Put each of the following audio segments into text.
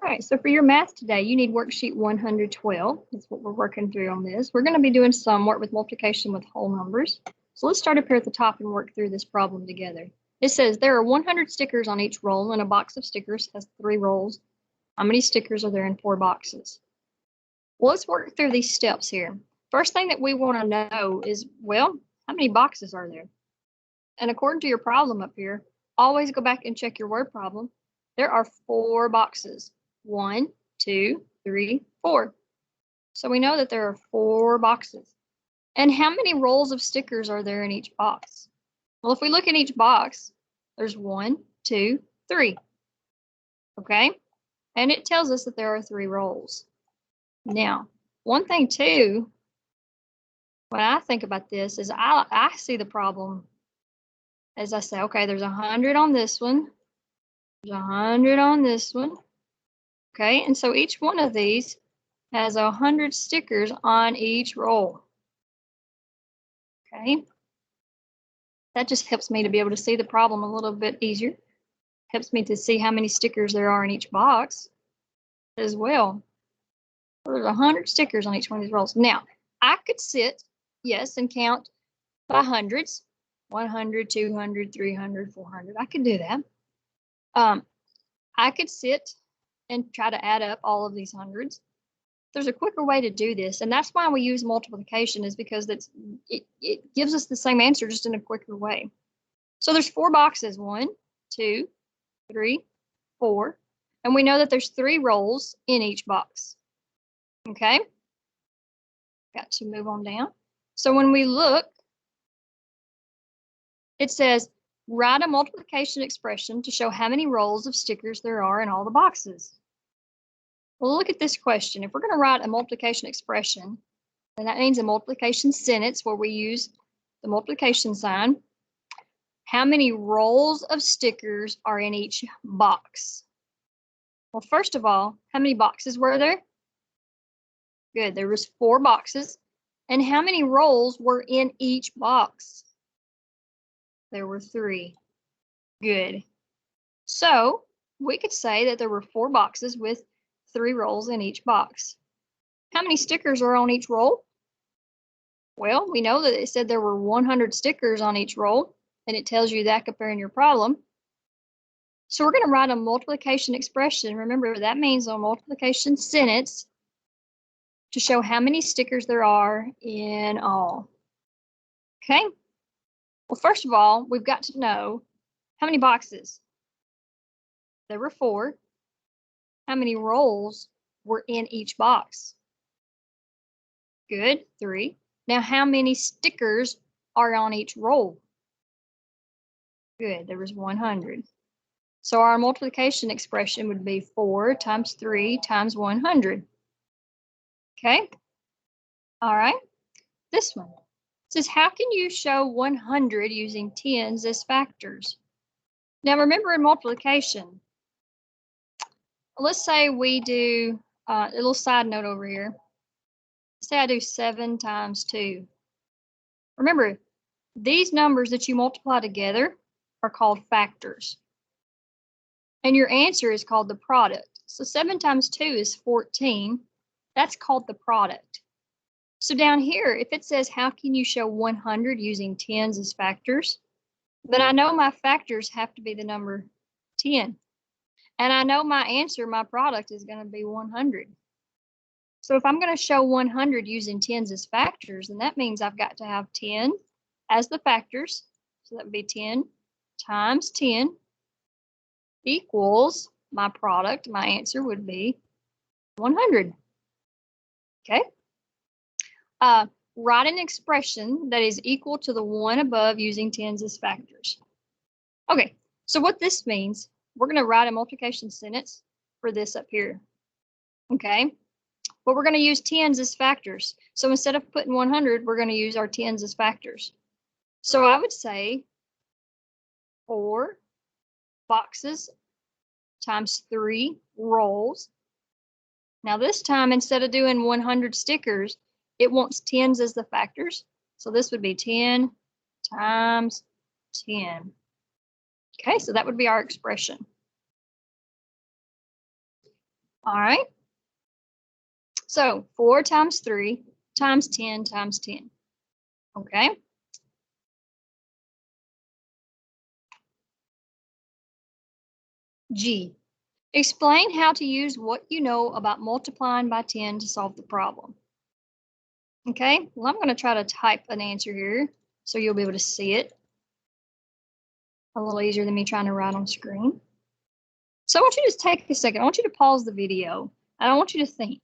right, so for your math today, you need worksheet 112. That's what we're working through on this. We're going to be doing some work with multiplication with whole numbers. So let's start up here at the top and work through this problem together. It says there are 100 stickers on each roll, and a box of stickers has 3 rolls. How many stickers are there in 4 boxes? Well, let's work through these steps here. First thing that we want to know is, well, how many boxes are there? And according to your problem up here, always go back and check your word problem. There are 4 boxes. 1, 2, 3, 4. So we know that there are 4 boxes. And how many rolls of stickers are there in each box? Well, if we look at each box, there's 1, 2, 3. Okay? And it tells us that there are 3 rolls. Now, one thing too, when I think about this is I see the problem as I say, okay, there's 100 on this one. There's 100 on this one. Okay, and so each one of these has 100 stickers on each roll. Okay, that just helps me to be able to see the problem a little bit easier. Helps me to see how many stickers there are in each box as well. So there's 100 stickers on each one of these rolls. Now, I could sit, yes, and count by hundreds. 100, 200, 300, 400. I could do that. I could sit and try to add up all of these hundreds. There's a quicker way to do this, and that's why we use multiplication, is because it gives us the same answer just in a quicker way. So there's 4 boxes, 1, 2, 3, 4, and we know that there's 3 rolls in each box. Okay, got to move on down. So when we look, it says write a multiplication expression to show how many rolls of stickers there are in all the boxes. Well, look at this question. If we're going to write a multiplication expression, then that means a multiplication sentence where we use the multiplication sign. How many rolls of stickers are in each box? Well, first of all, how many boxes were there? Good, there was 4 boxes. And how many rolls were in each box? There were 3. Good. So we could say that there were 4 boxes with 3 rolls in each box. How many stickers are on each roll? Well, we know that it said there were 100 stickers on each roll, and it tells you that up there in your problem. So we're going to write a multiplication expression. Remember, that means a multiplication sentence to show how many stickers there are in all. Okay? Well, first of all, we've got to know how many boxes. There were 4. How many rolls were in each box? Good, 3. Now, how many stickers are on each roll? Good, there was 100. So our multiplication expression would be 4 times 3 times 100. Okay? All right. This one says, how can you show 100 using tens as factors? Now, remember in multiplication, let's say we do a little side note over here. Say I do 7 times 2. Remember, these numbers that you multiply together are called factors. And your answer is called the product. So 7 times 2 is 14. That's called the product. So down here, if it says, how can you show 100 using tens as factors? Then I know my factors have to be the number 10. And I know my answer, my product, is going to be 100. So if I'm going to show 100 using tens as factors, then that means I've got to have 10 as the factors. So that would be 10 times 10 equals my product. My answer would be 100. Okay. Write an expression that is equal to the one above using tens as factors. Okay, so what this means, we're going to write a multiplication sentence for this up here. Okay, but we're going to use tens as factors. So instead of putting 100, we're going to use our tens as factors. So I would say 4 boxes times 3 rolls. Now this time, instead of doing 100 stickers, it wants tens as the factors. So this would be 10 times 10. Okay, so that would be our expression. All right. So 4 times 3 times 10 times 10. Okay. G. Explain how to use what you know about multiplying by 10 to solve the problem. Okay, well, I'm going to try to type an answer here so you'll be able to see it a little easier than me trying to write on screen. So I want you to just take a second. I want you to pause the video. And I want you to think,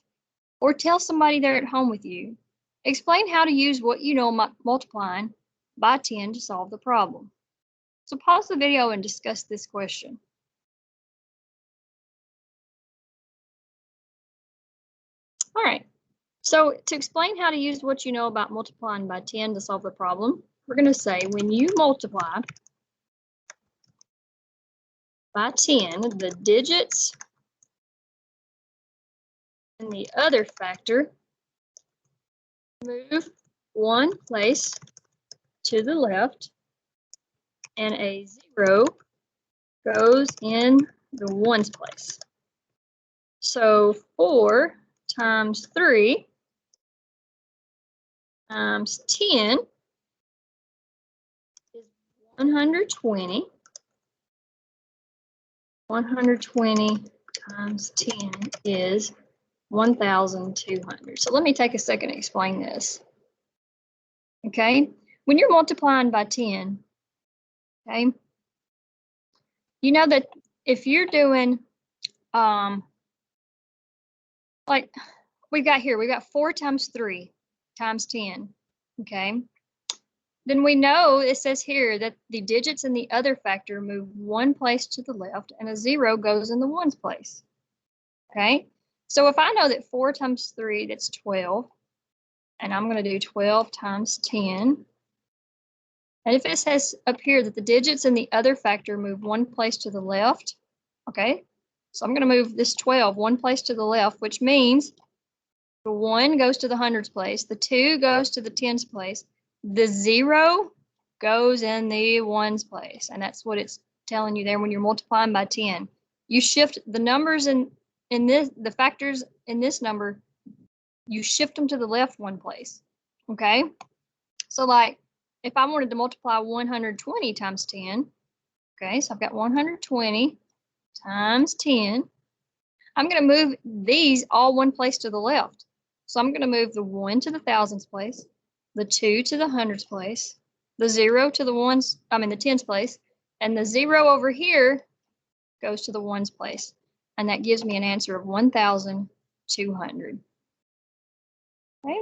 or tell somebody there at home with you. Explain how to use what you know multiplying by 10 to solve the problem. So pause the video and discuss this question. All right. So to explain how to use what you know about multiplying by 10 to solve the problem, we're going to say when you multiply by 10, the digits in the other factor move one place to the left and a 0 goes in the ones place. So 4 times 3 times 10 is 120. 120 times 10 is 1,200. So let me take a second to explain this. Okay, when you're multiplying by 10, okay, you know that if you're doing, like we've got 4 times 3 times 10, okay, then we know it says here that the digits in the other factor move one place to the left and a 0 goes in the ones place, okay? So if I know that 4 times 3, that's 12, and I'm going to do 12 times 10, and if it says up here that the digits in the other factor move one place to the left, okay, so I'm going to move this 12 one place to the left, which means the 1 goes to the hundreds place, the 2 goes to the tens place, the 0 goes in the ones place. And that's what it's telling you there when you're multiplying by 10. You shift the numbers in this, the factors in this number, you shift them to the left one place. Okay? So like if I wanted to multiply 120 times 10, okay, so I've got 120 times 10. I'm going to move these all one place to the left. So I'm going to move the 1 to the thousands place, the 2 to the hundreds place, the 0 to the tens place, and the 0 over here goes to the ones place. And that gives me an answer of 1,200. Okay.